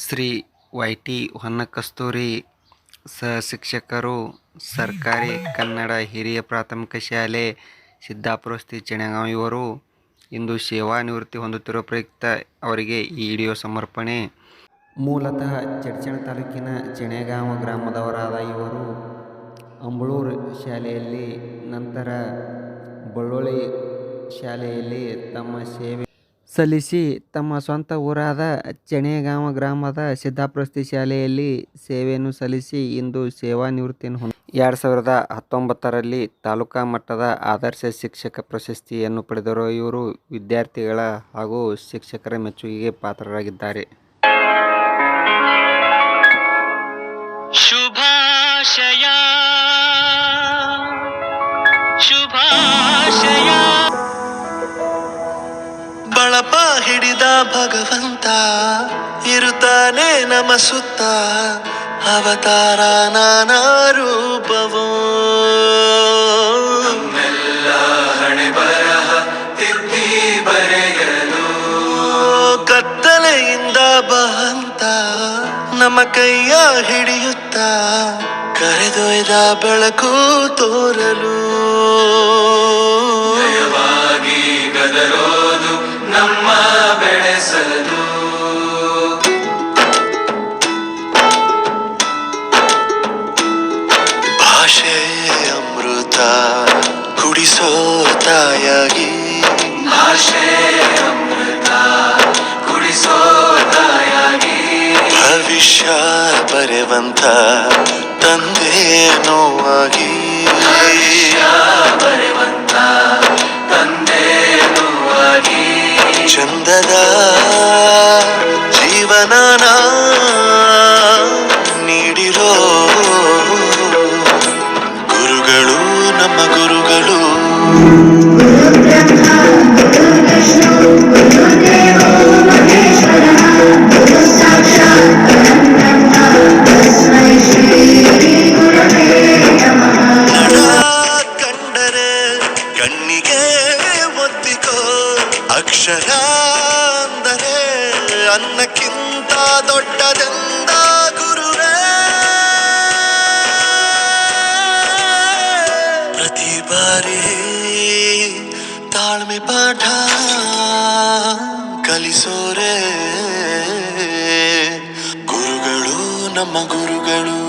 Shri Y T ಹೊನ್ನಕಸ್ತೂರಿ ಸಹಶಿಕ್ಷಕರು, ಸರ್ಕಾರಿ ಕನ್ನಡ ಹಿರಿಯ ಪ್ರಾಥಮಿಕ ಶಾಲೆ ಸಿದ್ದಾಪುರ ಸ್ಥಿತ ಚಣೆಗಾಂವ್ ಇವರು ಇಂದು ಸೇವಾ ನಿವೃತ್ತಿ ಹೊಂದುತ್ತಿರುವ ಪ್ರಯುಕ್ತ ಅವರಿಗೆ ಈ ವಿಡಿಯೋ ಸಮರ್ಪಣೆ. ಮೂಲತಃ ಚಡ್ಚಣ ತಾಲೂಕಿನ ಚಣೆಗಾಂವ ಗ್ರಾಮದವರಾದ ಇವರು ಅಂಬಳೂರು ಶಾಲೆಯಲ್ಲಿ ನಂತರ ಬಳ್ಳೊಳ್ಳಿ ಶಾಲೆಯಲ್ಲಿ ತಮ್ಮ ಸೇವೆ ಸಲ್ಲಿಸಿ ತಮ್ಮ ಸ್ವಂತ ಊರಾದ ಚಣೆಗಾಂವ ಗ್ರಾಮದ ಸಿದ್ದಾಪುರ ಸ್ಥಿತ ಶಾಲೆಯಲ್ಲಿ ಸೇವೆಯನ್ನು ಸಲ್ಲಿಸಿ ಇಂದು ಸೇವಾ ನಿವೃತ್ತಿಯನ್ನು 2019ರಲ್ಲಿ ತಾಲೂಕಾ ಮಟ್ಟದ ಆದರ್ಶ ಶಿಕ್ಷಕ ಪ್ರಶಸ್ತಿಯನ್ನು ಪಡೆದಿರುವ ಇವರು ವಿದ್ಯಾರ್ಥಿಗಳ ಹಾಗೂ ಶಿಕ್ಷಕರ ಮೆಚ್ಚುಗೆಗೆ ಪಾತ್ರರಾಗಿದ್ದಾರೆ. ಶುಭಾಶಯ ಶುಭಾಶಯ. ಬಳಪ ಹಿಡಿದ ಭಗವಂತ ಇರುತ್ತಾನೆ ನಮ ಸುತ್ತ, ಅವತಾರ ನಾನಾ ರೂಪವೋ. ನಮ್ಮೆಲ್ಲ ಹಣೆ ಬರಹ ತಿದ್ದಿ ಬರೆಯಲು ಕತ್ತಲೆಯಿಂದ ಬಹಂತ ನಮ್ಮ ಕೈಯ ಹಿಡಿಯುತ್ತ ಕರೆದೊಯ್ದ ಬೆಳಕು ತೋರಲು. ದಯವಾಗಿ ಗದರೋದು ನಮ್ಮ ಬೆಳೆಸಲು. ಭಾಷೆ ಅಮೃತ ಕುಡಿಸೋ ತಾಯಾಗಿ, ಭಾಷೆ ಅಮೃತ ಕುಡಿಸೋ ತಾಯಾಗಿ, ಭವಿಷ್ಯ ಬರೆವಂತ ತಂದೆನೂ ಆಗಿ, ಭವಿಷ್ಯ ಬರೆವಂತ ತಂದೆನೂ ಆಗಿ, ಚಂದದ ಜೀವನನ ನೀಡಿರೋ ಗುರುಗಳು ನಮ್ಮ ಗುರುಗಳು. ಕಂಡರೆ ಕಣ್ಣಿಗೆ ಒತ್ತಿಕೋ, ಅಕ್ಷರ ಅಂದರೆ ಅನ್ನಕ್ಕಿಂತ ದೊಡ್ಡದೆಂದ ಗುರುವೇ. ಪ್ರತಿ ಬಾರಿ ತಾಳ್ಮೆ ಪಾಠ ಕಲಿಸೋರೆ ಗುರುಗಳು ನಮ್ಮ ಗುರುಗಳು.